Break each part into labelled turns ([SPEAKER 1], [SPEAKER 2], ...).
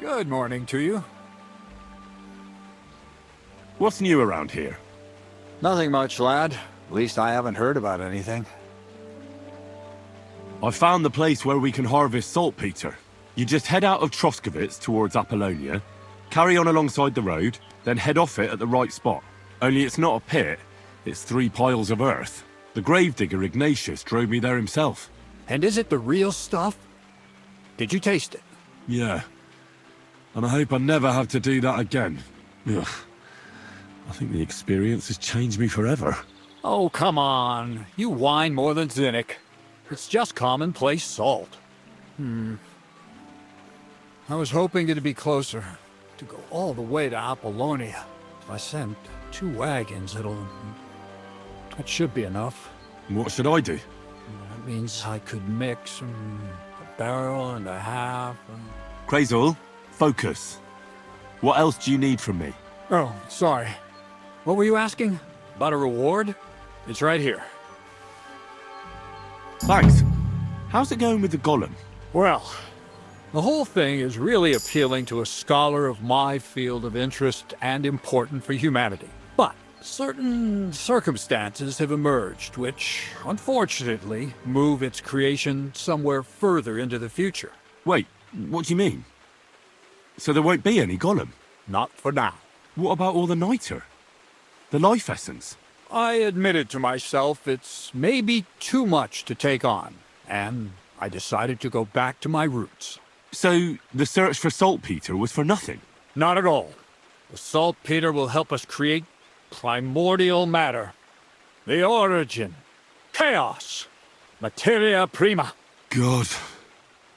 [SPEAKER 1] Good morning to you.
[SPEAKER 2] What's new around here?
[SPEAKER 1] Nothing much, lad. At least I haven't heard about anything.
[SPEAKER 2] I found the place where we can harvest saltpeter. You just head out of Troskovitz towards Apollonia, carry on alongside the road, then head off it at the right spot. Only it's not a pit, it's 3 piles of earth. The gravedigger Ignatius drove me there himself.
[SPEAKER 1] And is it the real stuff? Did you taste it?
[SPEAKER 2] Yeah. And I hope I never have to do that again. Ugh. I think the experience has changed me forever.
[SPEAKER 1] Oh, come on. You whine more than Zinnik. It's just commonplace salt. I was hoping it'd be closer. To go all the way to Apollonia. If I send 2 wagons, that should be enough.
[SPEAKER 2] What should I do?
[SPEAKER 1] That means I could mix a barrel and a half.
[SPEAKER 2] Krazel, focus. What else do you need from me?
[SPEAKER 1] Oh, sorry. What were you asking? About a reward? It's right here.
[SPEAKER 2] Thanks. How's it going with the golem?
[SPEAKER 1] Well, the whole thing is really appealing to a scholar of my field of interest and important for humanity. But certain circumstances have emerged which, unfortunately, move its creation somewhere further into the future.
[SPEAKER 2] Wait, what do you mean? So there won't be any golem?
[SPEAKER 1] Not for now.
[SPEAKER 2] What about all the niter? The life essence?
[SPEAKER 1] I admitted to myself it's maybe too much to take on, and I decided to go back to my roots.
[SPEAKER 2] So the search for saltpeter was for nothing?
[SPEAKER 1] Not at all. The saltpeter will help us create primordial matter. The origin. Chaos. Materia prima.
[SPEAKER 2] God.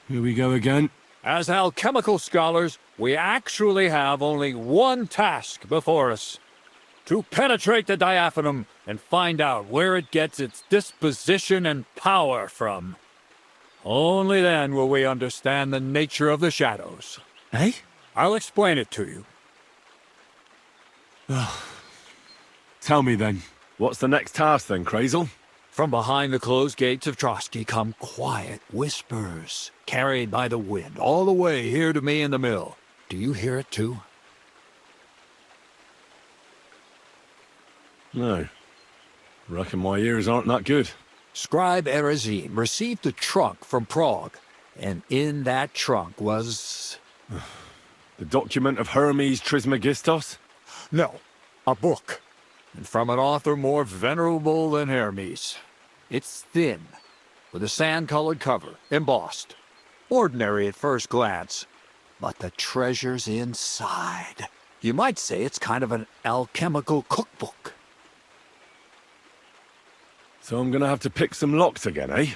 [SPEAKER 2] Here we go again.
[SPEAKER 1] As alchemical scholars, we actually have only one task before us. To penetrate the diaphanum and find out where it gets its disposition and power from. Only then will we understand the nature of the shadows.
[SPEAKER 2] Eh?
[SPEAKER 1] I'll explain it to you.
[SPEAKER 2] Tell me then. What's the next task then, Krazel?
[SPEAKER 1] From behind the closed gates of Trotsky come quiet whispers, carried by the wind, all the way here to me in the mill. Do you hear it too?
[SPEAKER 2] No. Reckon my ears aren't that good.
[SPEAKER 1] Scribe Erezim received a trunk from Prague, and in that trunk was...
[SPEAKER 2] The document of Hermes Trismegistos?
[SPEAKER 1] No, a book. And from an author more venerable than Hermes. It's thin, with a sand-colored cover, embossed. Ordinary at first glance, but the treasure's inside. You might say it's kind of an alchemical cookbook.
[SPEAKER 2] So I'm gonna have to pick some locks again, eh?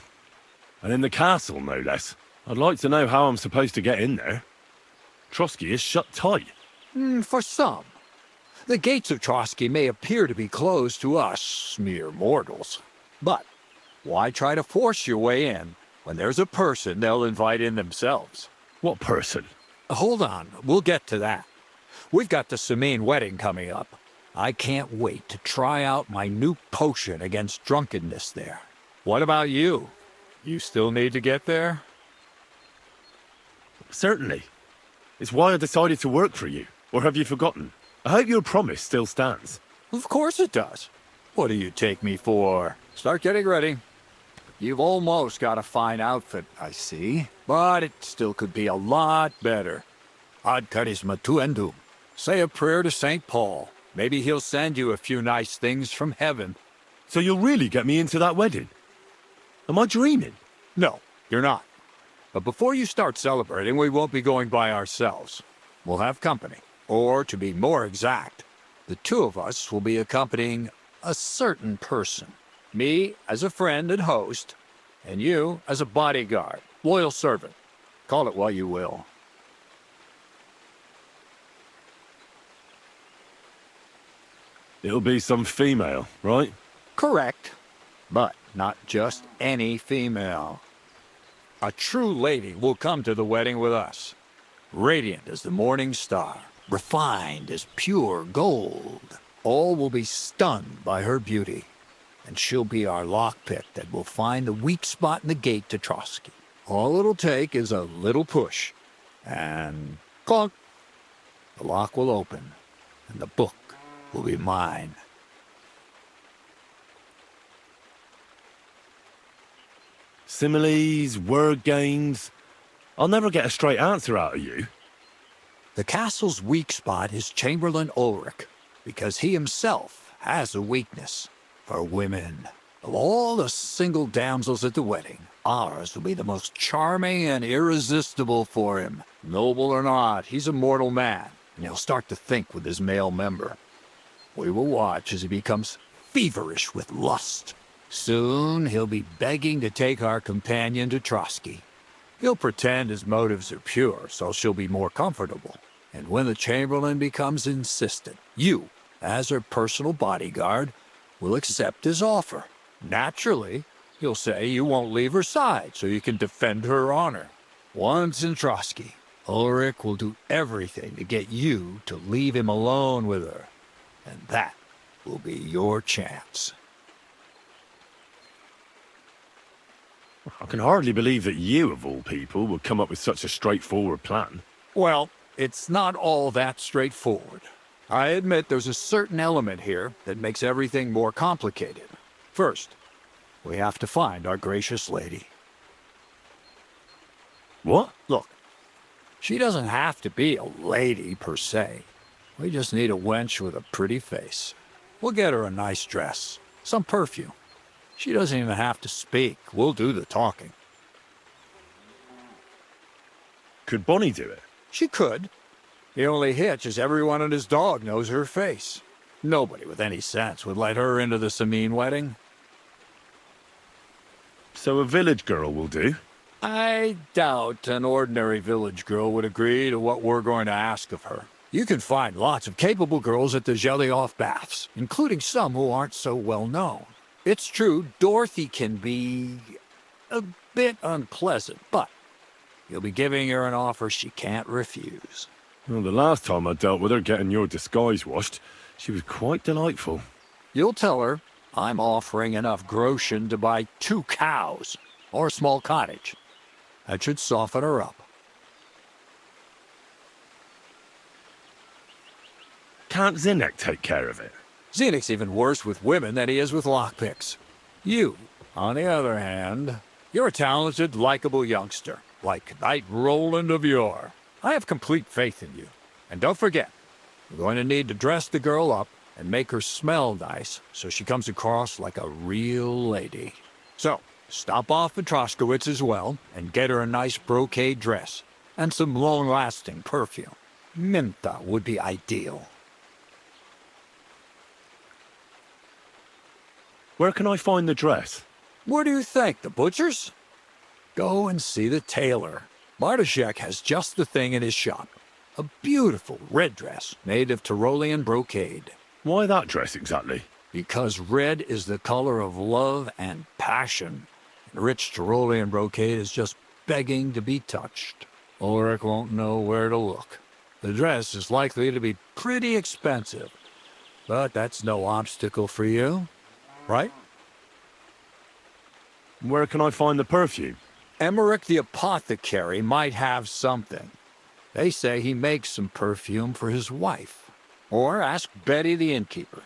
[SPEAKER 2] And in the castle, no less. I'd like to know how I'm supposed to get in there. Trotsky is shut tight.
[SPEAKER 1] For some. The gates of Trotsky may appear to be closed to us, mere mortals. But why try to force your way in when there's a person they'll invite in themselves?
[SPEAKER 2] What person?
[SPEAKER 1] Hold on, we'll get to that. We've got the Samine wedding coming up. I can't wait to try out my new potion against drunkenness there. What about you? You still need to get there?
[SPEAKER 2] Certainly. It's why I decided to work for you. Or have you forgotten? I hope your promise still stands.
[SPEAKER 1] Of course it does. What do you take me for? Start getting ready. You've almost got a fine outfit, I see. But it still could be a lot better. Ad charisma tuendum. Say a prayer to St. Paul. Maybe he'll send you a few nice things from heaven.
[SPEAKER 2] So you'll really get me into that wedding? Am I dreaming?
[SPEAKER 1] No, you're not. But before you start celebrating, we won't be going by ourselves. We'll have company. Or, to be more exact, the 2 of us will be accompanying a certain person. Me as a friend and host, and you as a bodyguard, loyal servant. Call it what you will.
[SPEAKER 2] It'll be some female, right?
[SPEAKER 1] Correct. But not just any female. A true lady will come to the wedding with us. Radiant as the morning star. Refined as pure gold. All will be stunned by her beauty. And she'll be our lockpick that will find the weak spot in the gate to Trotsky. All it'll take is a little push. And Clunk. The lock will open, and the book will be mine.
[SPEAKER 2] Similes, word games. I'll never get a straight answer out of you.
[SPEAKER 1] The castle's weak spot is Chamberlain Ulrich, because he himself has a weakness for women. Of all the single damsels at the wedding, ours will be the most charming and irresistible for him. Noble or not, he's a mortal man, and he'll start to think with his male member. We will watch as he becomes feverish with lust. Soon he'll be begging to take our companion to Trotsky. He'll pretend his motives are pure, so she'll be more comfortable. And when the Chamberlain becomes insistent, you, as her personal bodyguard, will accept his offer. Naturally, he'll say you won't leave her side so you can defend her honor. Once in Trotsky, Ulrich will do everything to get you to leave him alone with her. And that will be your chance.
[SPEAKER 2] I can hardly believe that you, of all people, would come up with such a straightforward plan.
[SPEAKER 1] Well, it's not all that straightforward. I admit there's a certain element here that makes everything more complicated. First, we have to find our gracious lady.
[SPEAKER 2] What?
[SPEAKER 1] Look, she doesn't have to be a lady per se. We just need a wench with a pretty face. We'll get her a nice dress, some perfume. She doesn't even have to speak. We'll do the talking.
[SPEAKER 2] Could Bonnie do it?
[SPEAKER 1] She could. The only hitch is everyone and his dog knows her face. Nobody with any sense would let her into the Samin wedding.
[SPEAKER 2] So a village girl will do?
[SPEAKER 1] I doubt an ordinary village girl would agree to what we're going to ask of her. You can find lots of capable girls at the Gelioff baths, including some who aren't so well known. It's true, Dorothy can be a bit unpleasant, but you'll be giving her an offer she can't refuse.
[SPEAKER 2] Well, the last time I dealt with her getting your disguise washed, she was quite delightful.
[SPEAKER 1] You'll tell her I'm offering enough groschen to buy 2 cows or a small cottage. That should soften her up.
[SPEAKER 2] Can't Zinnek take care of it?
[SPEAKER 1] Zenek's even worse with women than he is with lockpicks. You, on the other hand, you're a talented, likable youngster, like Knight Roland of yore. I have complete faith in you. And don't forget, we're going to need to dress the girl up and make her smell nice so she comes across like a real lady. So, stop off at Troskowitz as well and get her a nice brocade dress and some long-lasting perfume. Minta would be ideal.
[SPEAKER 2] Where can I find the dress?
[SPEAKER 1] Where do you think? The butcher's? Go and see the tailor. Bartoszek has just the thing in his shop. A beautiful red dress made of Tyrolean brocade.
[SPEAKER 2] Why that dress exactly?
[SPEAKER 1] Because red is the color of love and passion. And rich Tyrolean brocade is just begging to be touched. Ulrich won't know where to look. The dress is likely to be pretty expensive, but that's no obstacle for you, right?
[SPEAKER 2] Where can I find the perfume?
[SPEAKER 1] Emmerich the apothecary might have something. They say he makes some perfume for his wife. Or ask Betty the innkeeper.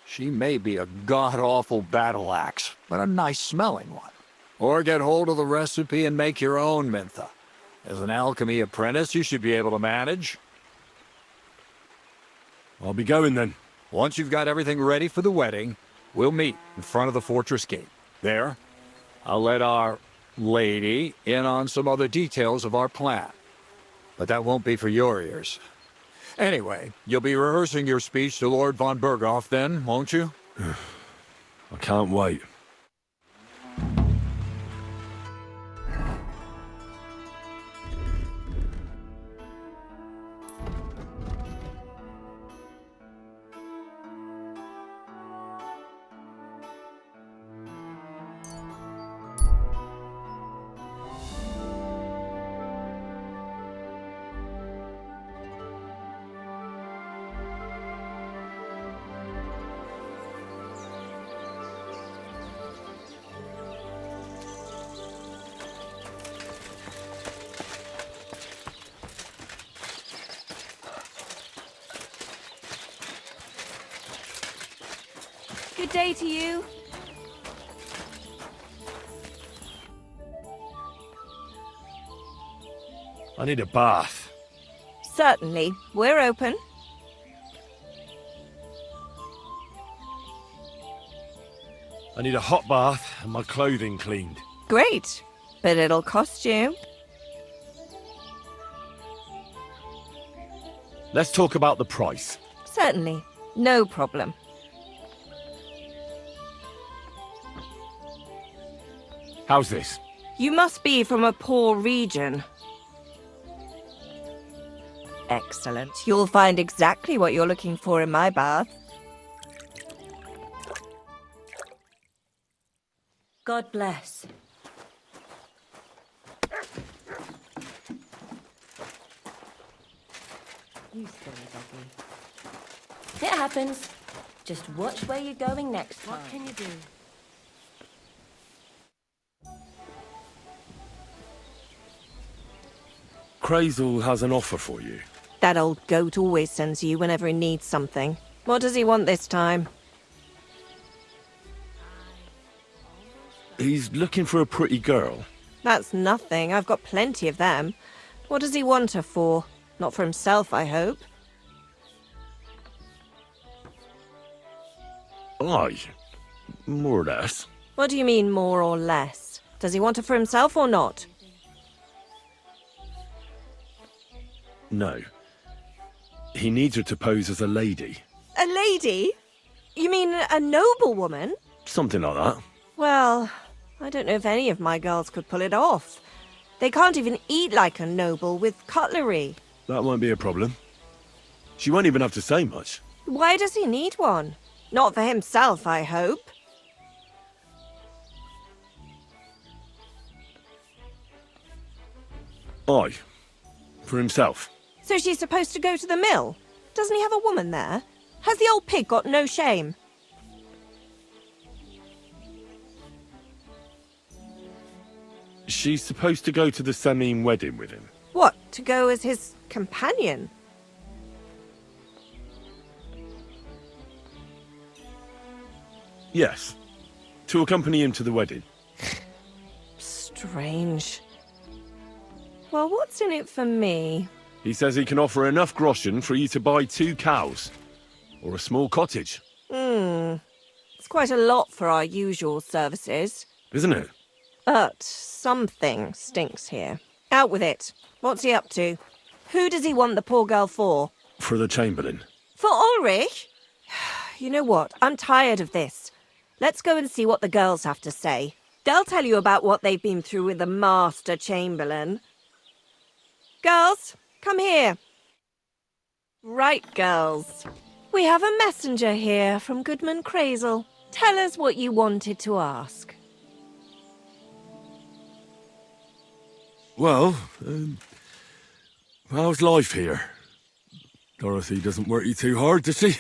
[SPEAKER 1] She may be a god-awful battle axe, but a nice-smelling one. Or get hold of the recipe and make your own Mintha. As an alchemy apprentice, you should be able to manage.
[SPEAKER 2] I'll be going then.
[SPEAKER 1] Once you've got everything ready for the wedding, we'll meet in front of the fortress gate. There, I'll let our lady in on some other details of our plan. But that won't be for your ears. Anyway, you'll be rehearsing your speech to Lord von Berghoff then, won't you?
[SPEAKER 2] I can't wait.
[SPEAKER 3] Good day to you.
[SPEAKER 2] I need a bath.
[SPEAKER 3] Certainly. We're open.
[SPEAKER 2] I need a hot bath and my clothing cleaned.
[SPEAKER 3] Great. But it'll cost you.
[SPEAKER 2] Let's talk about the price.
[SPEAKER 3] Certainly. No problem.
[SPEAKER 2] How's this?
[SPEAKER 3] You must be from a poor region. Excellent. You'll find exactly what you're looking for in my bath. God bless. You silly doggy. It happens. Just watch where you're going next time. What can you do?
[SPEAKER 2] Crazel has an offer for you.
[SPEAKER 3] That old goat always sends you whenever he needs something. What does he want this time?
[SPEAKER 2] He's looking for a pretty girl.
[SPEAKER 3] That's nothing. I've got plenty of them. What does he want her for? Not for himself, I hope.
[SPEAKER 2] Aye, more or less.
[SPEAKER 3] What do you mean, more or less? Does he want her for himself or not?
[SPEAKER 2] No. He needs her to pose as a lady.
[SPEAKER 3] A lady? You mean a noblewoman?
[SPEAKER 2] Something like that.
[SPEAKER 3] Well, I don't know if any of my girls could pull it off. They can't even eat like a noble with cutlery.
[SPEAKER 2] That won't be a problem. She won't even have to say much.
[SPEAKER 3] Why does he need one? Not for himself, I hope.
[SPEAKER 2] Aye. For himself.
[SPEAKER 3] So she's supposed to go to the mill? Doesn't he have a woman there? Has the old pig got no shame?
[SPEAKER 2] She's supposed to go to the Samim wedding with him.
[SPEAKER 3] What, to go as his companion?
[SPEAKER 2] Yes. To accompany him to the wedding.
[SPEAKER 3] Strange. Well, what's in it for me?
[SPEAKER 2] He says he can offer enough groschen for you to buy 2 cows. Or a small cottage.
[SPEAKER 3] It's quite a lot for our usual services.
[SPEAKER 2] Isn't it?
[SPEAKER 3] But something stinks here. Out with it. What's he up to? Who does he want the poor girl for?
[SPEAKER 2] For the Chamberlain.
[SPEAKER 3] For Ulrich? You know what? I'm tired of this. Let's go and see what the girls have to say. They'll tell you about what they've been through with the Master Chamberlain. Girls, come here. Right, girls. We have a messenger here from Goodman Crazel. Tell us what you wanted to ask.
[SPEAKER 2] Well, how's life here? Dorothy doesn't work you too hard, does she?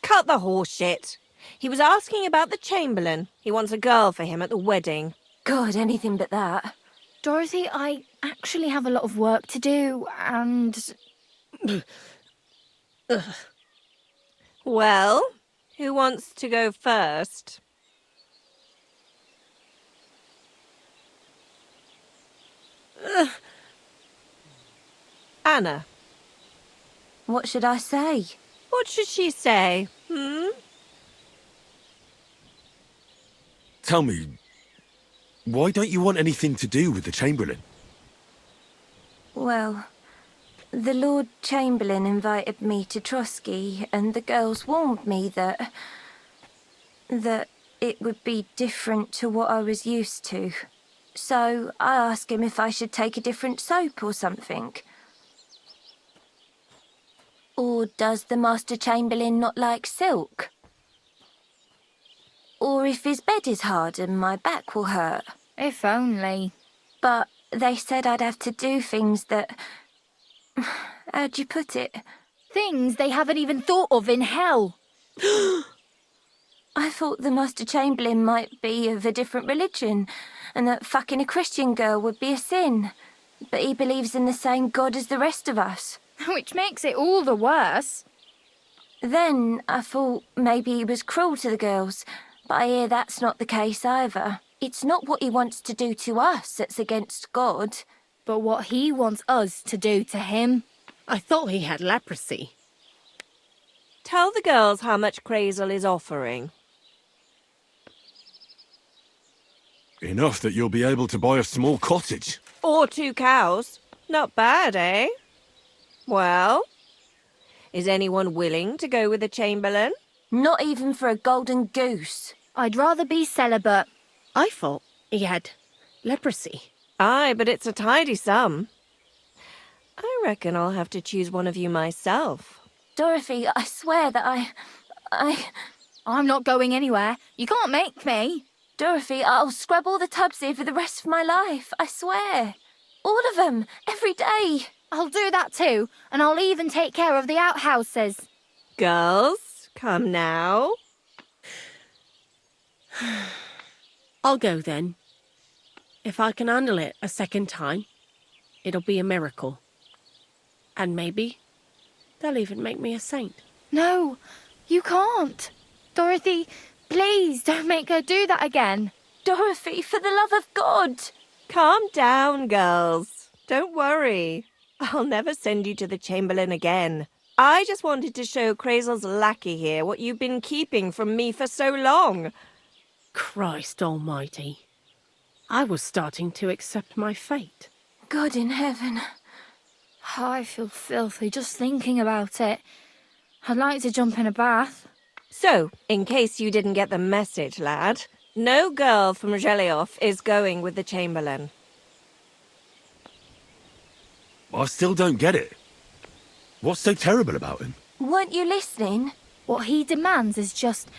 [SPEAKER 3] Cut the horse shit. He was asking about the Chamberlain. He wants a girl for him at the wedding.
[SPEAKER 4] God, anything but that. Dorothy, I actually have a lot of work to do, and...
[SPEAKER 3] Well, who wants to go first? Anna.
[SPEAKER 4] What should I say?
[SPEAKER 3] What should she say?
[SPEAKER 2] Tell me, why don't you want anything to do with the Chamberlain?
[SPEAKER 4] Well, the Lord Chamberlain invited me to Trotsky, and the girls warned me that it would be different to what I was used to. So I asked him if I should take a different soap or something. Or does the Master Chamberlain not like silk? Or if his bed is hard and my back will hurt.
[SPEAKER 5] If only.
[SPEAKER 4] But they said I'd have to do things that... How'd you put it?
[SPEAKER 5] Things they haven't even thought of in hell.
[SPEAKER 4] I thought the Master Chamberlain might be of a different religion, and that fucking a Christian girl would be a sin. But he believes in the same God as the rest of us.
[SPEAKER 5] Which makes it all the worse.
[SPEAKER 4] Then I thought maybe he was cruel to the girls, but I hear that's not the case either. It's not what he wants to do to us that's against God.
[SPEAKER 5] But what he wants us to do to him.
[SPEAKER 6] I thought he had leprosy.
[SPEAKER 3] Tell the girls how much Crazel is offering.
[SPEAKER 2] Enough that you'll be able to buy a small cottage.
[SPEAKER 3] Or 2 cows. Not bad, eh? Well, is anyone willing to go with the Chamberlain?
[SPEAKER 4] Not even for a golden goose.
[SPEAKER 5] I'd rather be celibate.
[SPEAKER 6] I thought he had leprosy.
[SPEAKER 3] Aye, but it's a tidy sum. I reckon I'll have to choose one of you myself.
[SPEAKER 4] Dorothy, I swear that
[SPEAKER 5] I'm not going anywhere. You can't make me.
[SPEAKER 4] Dorothy, I'll scrub all the tubs here for the rest of my life, I swear. All of them, every day.
[SPEAKER 5] I'll do that too, and I'll even take care of the outhouses.
[SPEAKER 3] Girls, come now.
[SPEAKER 6] I'll go then. If I can handle it a second time, it'll be a miracle. And maybe they'll even make me a saint.
[SPEAKER 5] No, you can't. Dorothy, please don't make her do that again.
[SPEAKER 4] Dorothy, for the love of God.
[SPEAKER 3] Calm down, girls. Don't worry. I'll never send you to the Chamberlain again. I just wanted to show Crazel's lackey here what you've been keeping from me for so long.
[SPEAKER 6] Christ almighty. I was starting to accept my fate.
[SPEAKER 4] God in heaven.
[SPEAKER 5] Oh, I feel filthy just thinking about it. I'd like to jump in a bath.
[SPEAKER 3] So, in case you didn't get the message, lad, no girl from Zhelioff is going with the Chamberlain.
[SPEAKER 2] I still don't get it. What's so terrible about him?
[SPEAKER 4] Weren't you listening?
[SPEAKER 5] What he demands is just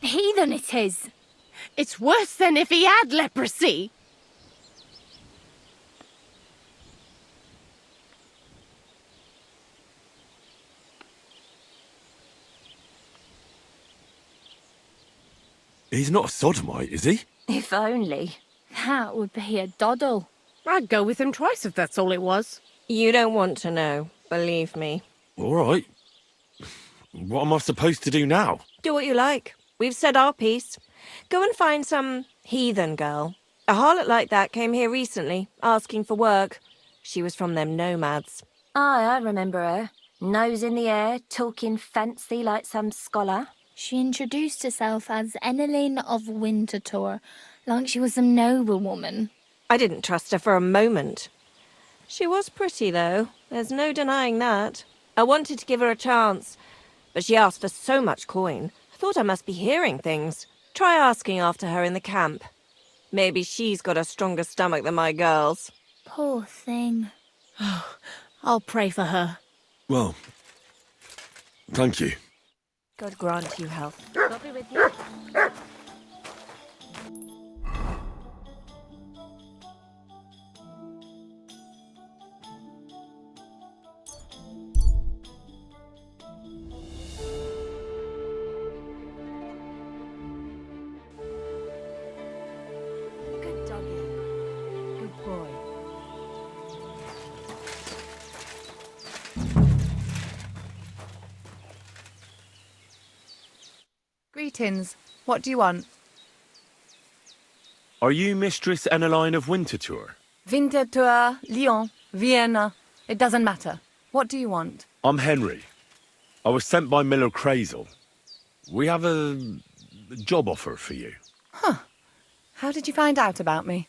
[SPEAKER 5] heathen it is.
[SPEAKER 6] It's worse than if he had leprosy.
[SPEAKER 2] He's not a sodomite, is he?
[SPEAKER 4] If only.
[SPEAKER 5] That would be a doddle.
[SPEAKER 6] I'd go with him twice if that's all it was.
[SPEAKER 3] You don't want to know, believe me.
[SPEAKER 2] All right. What am I supposed to do now?
[SPEAKER 3] Do what you like. We've said our piece. Go and find some heathen girl. A harlot like that came here recently, asking for work. She was from them nomads.
[SPEAKER 4] Aye, I remember her. Nose in the air, talking fancy like some scholar.
[SPEAKER 5] She introduced herself as Enelin of Winterthur, like she was some noblewoman.
[SPEAKER 3] I didn't trust her for a moment. She was pretty, though. There's no denying that. I wanted to give her a chance, but she asked for so much coin. I thought I must be hearing things. Try asking after her in the camp. Maybe she's got a stronger stomach than my girls.
[SPEAKER 5] Poor thing.
[SPEAKER 6] I'll pray for her.
[SPEAKER 2] Well, thank you.
[SPEAKER 3] God grant you health.
[SPEAKER 5] God be with you.
[SPEAKER 3] Good doggy. Good boy.
[SPEAKER 7] Greetings. What do you want?
[SPEAKER 2] Are you Mistress Eneline of Winterthur?
[SPEAKER 7] Winterthur, Lyon, Vienna. It doesn't matter. What do you want?
[SPEAKER 2] I'm Henry. I was sent by Miller Crazel. We have a job offer for you.
[SPEAKER 7] How did you find out about me?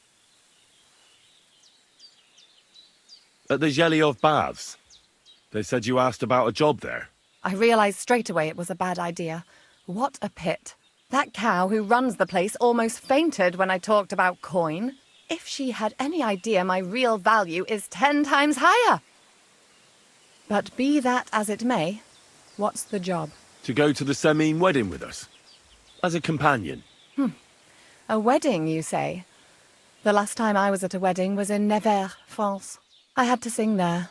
[SPEAKER 2] At the Zhelioff Baths. They said you asked about a job there.
[SPEAKER 7] I realized straight away it was a bad idea. What a pit. That cow who runs the place almost fainted when I talked about coin. If she had any idea my real value is 10 times higher. But be that as it may, what's the job?
[SPEAKER 2] To go to the Semine wedding with us. As a companion.
[SPEAKER 7] A wedding, you say? The last time I was at a wedding was in Nevers, France. I had to sing there.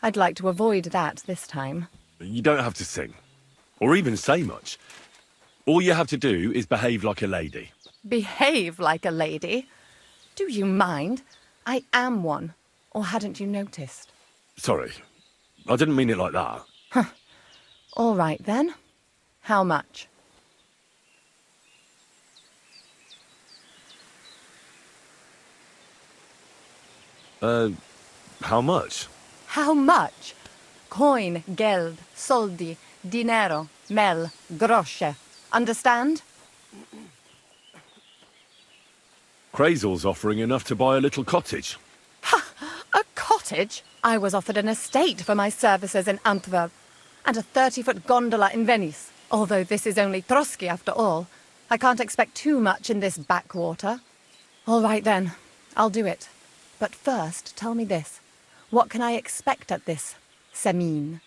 [SPEAKER 7] I'd like to avoid that this time.
[SPEAKER 2] You don't have to sing. Or even say much. All you have to do is behave like a lady.
[SPEAKER 7] Behave like a lady? Do you mind? I am one. Or hadn't you noticed?
[SPEAKER 2] Sorry. I didn't mean it like that.
[SPEAKER 7] All right, then. How much?
[SPEAKER 2] How much?
[SPEAKER 7] How much? Coin, geld, soldi, dinero, mel, grosze. Understand?
[SPEAKER 2] Crazel's offering enough to buy a little cottage.
[SPEAKER 7] A cottage? I was offered an estate for my services in Antwerp, and a 30-foot gondola in Venice. Although this is only Trotsky after all, I can't expect too much in this backwater. All right then, I'll do it. But first, tell me this. What can I expect at this Semin?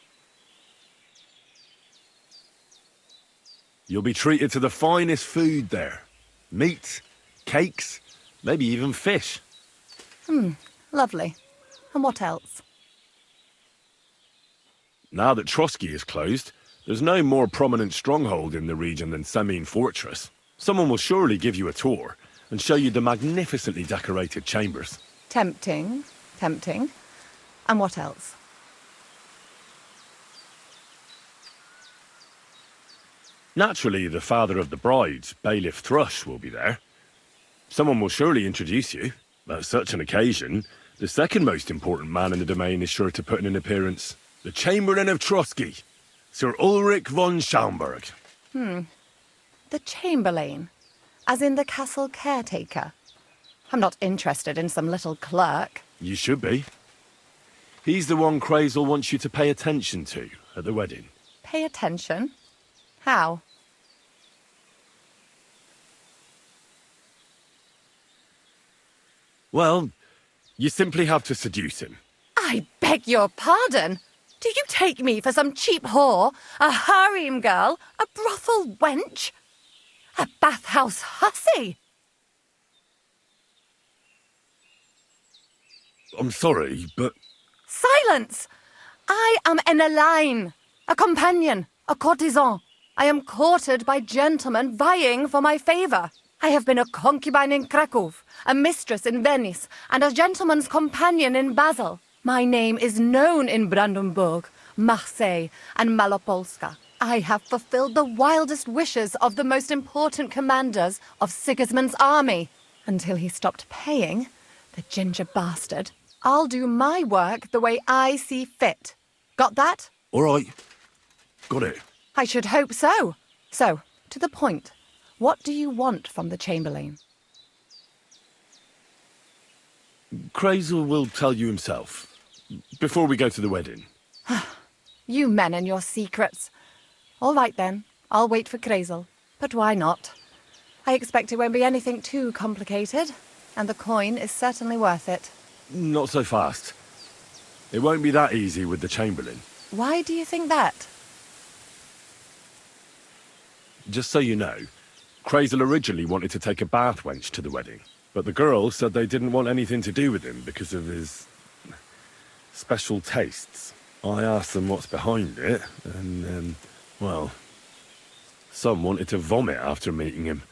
[SPEAKER 2] You'll be treated to the finest food there. Meat, cakes, maybe even fish.
[SPEAKER 7] Lovely. And what else?
[SPEAKER 2] Now that Trotsky is closed, there's no more prominent stronghold in the region than Semin Fortress. Someone will surely give you a tour and show you the magnificently decorated chambers.
[SPEAKER 7] Tempting. Tempting. And what else?
[SPEAKER 2] Naturally, the father of the bride, Bailiff Thrush, will be there. Someone will surely introduce you. At such an occasion, the second most important man in the domain is sure to put in an appearance. The Chamberlain of Trotsky, Sir Ulrich von Schaumburg.
[SPEAKER 7] The Chamberlain? As in the castle caretaker? I'm not interested in some little clerk.
[SPEAKER 2] You should be. He's the one Crazel wants you to pay attention to at the wedding.
[SPEAKER 7] Pay attention? How?
[SPEAKER 2] Well, you simply have to seduce him.
[SPEAKER 7] I beg your pardon? Do you take me for some cheap whore? A harem girl? A brothel wench? A bathhouse hussy?
[SPEAKER 2] I'm sorry, but
[SPEAKER 7] Silence! I am an Elaine, a companion, a courtesan. I am courted by gentlemen vying for my favour. I have been a concubine in Krakow, a mistress in Venice, and a gentleman's companion in Basel. My name is known in Brandenburg, Marseille, and Malopolska. I have fulfilled the wildest wishes of the most important commanders of Sigismund's army. Until he stopped paying, the ginger bastard. I'll do my work the way I see fit. Got that?
[SPEAKER 2] all right. Got it.
[SPEAKER 7] I should hope so. So, to the point. What do you want from the Chamberlain?
[SPEAKER 2] Crazel will tell you himself, before we go to the wedding.
[SPEAKER 7] You men and your secrets. All right then, I'll wait for Crazel. But why not? I expect it won't be anything too complicated, and the coin is certainly worth it.
[SPEAKER 2] Not so fast. It won't be that easy with the Chamberlain.
[SPEAKER 7] Why do you think that?
[SPEAKER 2] Just so you know, Crazel originally wanted to take a bath wench to the wedding, but the girls said they didn't want anything to do with him because of his special tastes. I asked them what's behind it, and, well, some wanted to vomit after meeting him.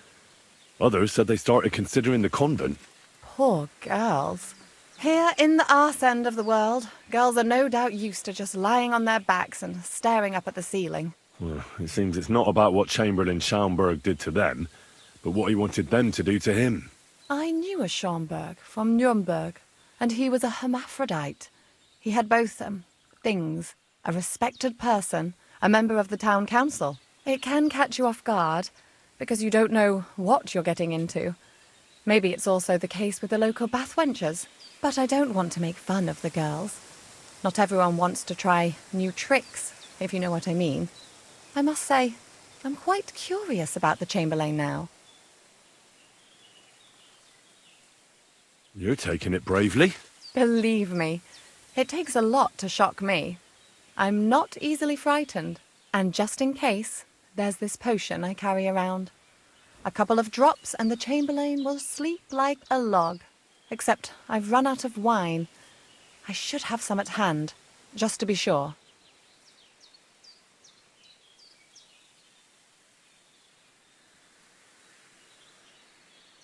[SPEAKER 2] Others said they started considering the convent.
[SPEAKER 7] Poor girls. Here in the arse end of the world, girls are no doubt used to just lying on their backs and staring up at the ceiling.
[SPEAKER 2] Well, it seems it's not about what Chamberlain Schaumburg did to them, but what he wanted them to do to him.
[SPEAKER 7] I knew a Schaumburg from Nuremberg, and he was a hermaphrodite. He had both things, a respected person, a member of the town council. It can catch you off guard, because you don't know what you're getting into. Maybe it's also the case with the local bathwenchers. But I don't want to make fun of the girls. Not everyone wants to try new tricks, if you know what I mean. I must say, I'm quite curious about the Chamberlain now.
[SPEAKER 2] You're taking it bravely.
[SPEAKER 7] Believe me, it takes a lot to shock me. I'm not easily frightened. And just in case, there's this potion I carry around. A couple of drops and the Chamberlain will sleep like a log. Except I've run out of wine. I should have some at hand, just to be sure.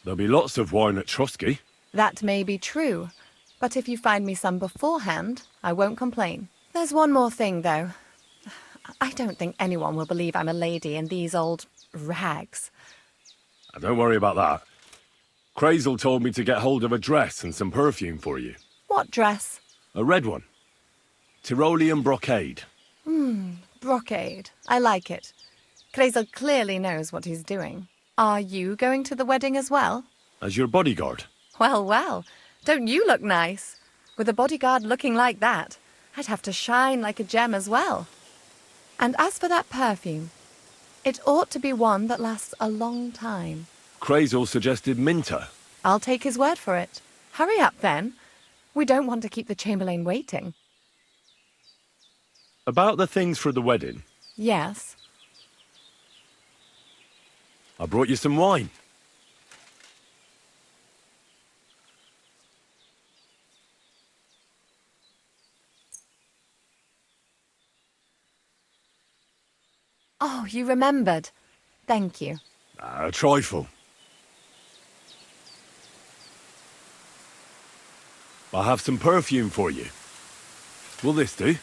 [SPEAKER 2] There'll be lots of wine at Trotsky.
[SPEAKER 7] That may be true, but if you find me some beforehand, I won't complain. There's one more thing, though. I don't think anyone will believe I'm a lady in these old rags.
[SPEAKER 2] Don't worry about that. Crazel told me to get hold of a dress and some perfume for you.
[SPEAKER 7] What dress?
[SPEAKER 2] A red one. Tyrolean brocade.
[SPEAKER 7] Brocade. I like it. Crazel clearly knows what he's doing. Are you going to the wedding as well?
[SPEAKER 2] As your bodyguard.
[SPEAKER 7] Well, well. Don't you look nice? With a bodyguard looking like that, I'd have to shine like a gem as well. And as for that perfume, it ought to be one that lasts a long time.
[SPEAKER 2] Crazel suggested Minter.
[SPEAKER 7] I'll take his word for it. Hurry up, then. We don't want to keep the Chamberlain waiting.
[SPEAKER 2] About the things for the wedding,
[SPEAKER 7] Yes.
[SPEAKER 2] I brought you some wine.
[SPEAKER 7] Oh, you remembered. Thank you.
[SPEAKER 2] A trifle. I have some perfume for you. Will this do?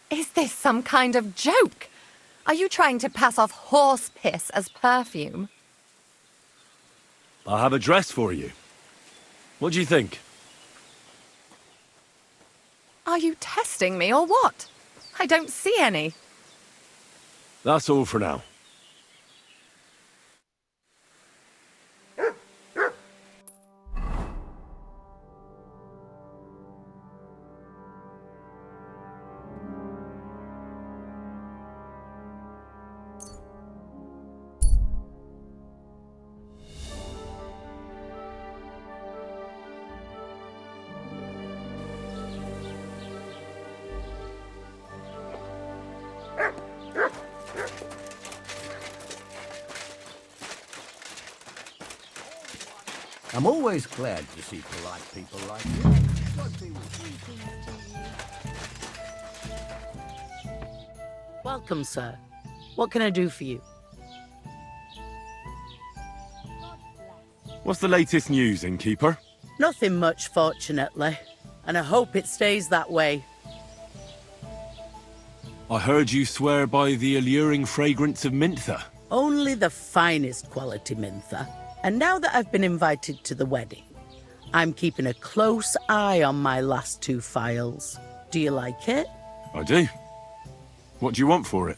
[SPEAKER 7] Is this some kind of joke? Are you trying to pass off horse piss as perfume?
[SPEAKER 2] I have a dress for you. What do you think?
[SPEAKER 7] Are you testing me or what? I don't see any.
[SPEAKER 2] That's all for now.
[SPEAKER 8] I'm always glad to see polite people like you.
[SPEAKER 9] Welcome, sir. What can I do for you?
[SPEAKER 2] What's the latest news, innkeeper?
[SPEAKER 9] Nothing much, fortunately. And I hope it stays that way.
[SPEAKER 2] I heard you swear by the alluring fragrance of Mintha.
[SPEAKER 9] Only the finest quality Mintha. And now that I've been invited to the wedding, I'm keeping a close eye on my last two files. Do you like it?
[SPEAKER 2] I do. What do you want for it?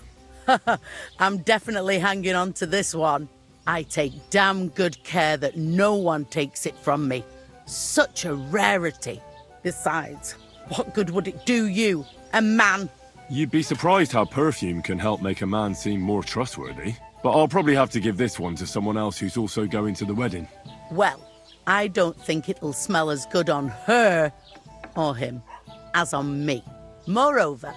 [SPEAKER 9] I'm definitely hanging on to this one. I take damn good care that no one takes it from me. Such a rarity. Besides, what good would it do you, a man?
[SPEAKER 2] You'd be surprised how perfume can help make a man seem more trustworthy. But I'll probably have to give this one to someone else who's also going to the wedding.
[SPEAKER 9] Well, I don't think it'll smell as good on her or him as on me. Moreover,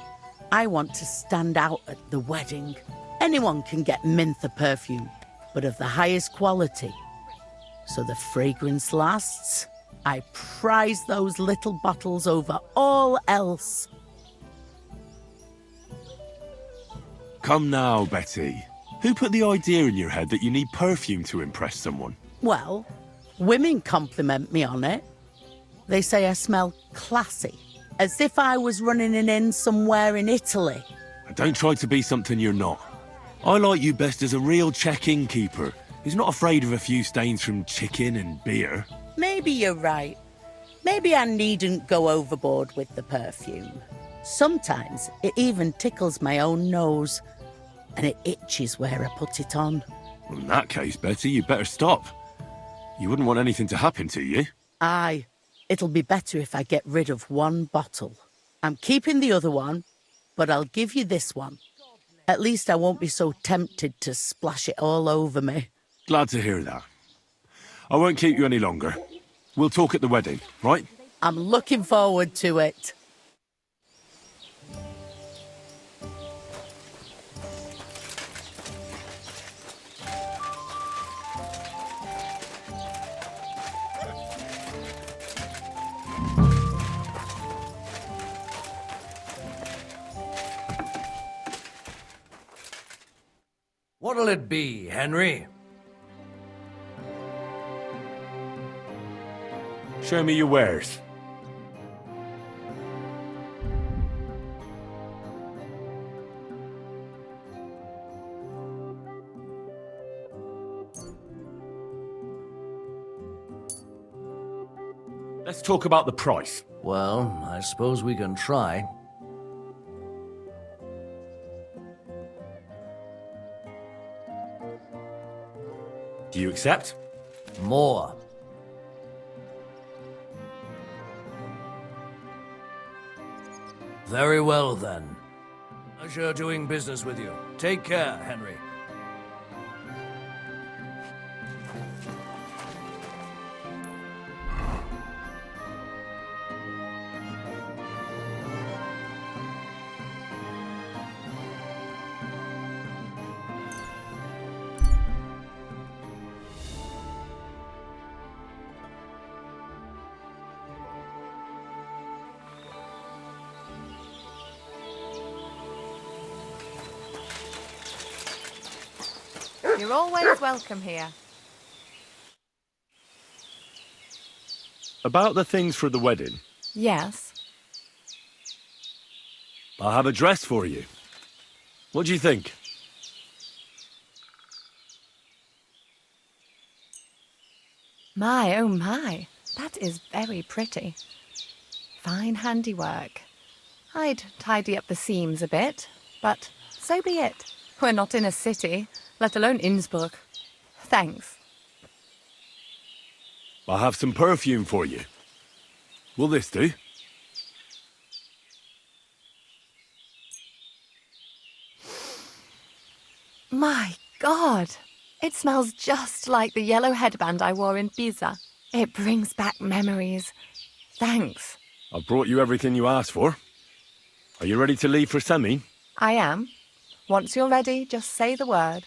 [SPEAKER 9] I want to stand out at the wedding. Anyone can get Mintha perfume, but of the highest quality. So the fragrance lasts. I prize those little bottles over all else.
[SPEAKER 2] Come now, Betty. Who put the idea in your head that you need perfume to impress someone?
[SPEAKER 9] Well, women compliment me on it. They say I smell classy, as if I was running an inn somewhere in Italy.
[SPEAKER 2] Don't try to be something you're not. I like you best as a real check-in keeper who's not afraid of a few stains from chicken and beer.
[SPEAKER 9] Maybe you're right. Maybe I needn't go overboard with the perfume. Sometimes it even tickles my own nose, and it itches where I put it on.
[SPEAKER 2] Well, in that case, Betty, you better stop. You wouldn't want anything to happen to you.
[SPEAKER 9] Aye, it'll be better if I get rid of one bottle. I'm keeping the other one, but I'll give you this one. At least I won't be so tempted to splash it all over me.
[SPEAKER 2] Glad to hear that. I won't keep you any longer. We'll talk at the wedding, right?
[SPEAKER 9] I'm looking forward to it.
[SPEAKER 8] What'll it be, Henry?
[SPEAKER 2] Show me your wares. Let's talk about the price.
[SPEAKER 8] Well, I suppose we can try.
[SPEAKER 2] Do you accept?
[SPEAKER 8] More. Very well, then. Pleasure doing business with you. Take care, Henry.
[SPEAKER 7] You're always welcome here.
[SPEAKER 2] About the things for the wedding,
[SPEAKER 7] Yes.
[SPEAKER 2] I have a dress for you. What do you think?
[SPEAKER 7] My, oh my. That is very pretty. Fine handiwork. I'd tidy up the seams a bit, but so be it. We're not in a city, let alone Innsbruck. Thanks.
[SPEAKER 2] I have some perfume for you. Will this do?
[SPEAKER 7] My God! It smells just like the yellow headband I wore in Pisa. It brings back memories. Thanks.
[SPEAKER 2] I've brought you everything you asked for. Are you ready to leave for Semi?
[SPEAKER 7] I am. Once you're ready, just say the word.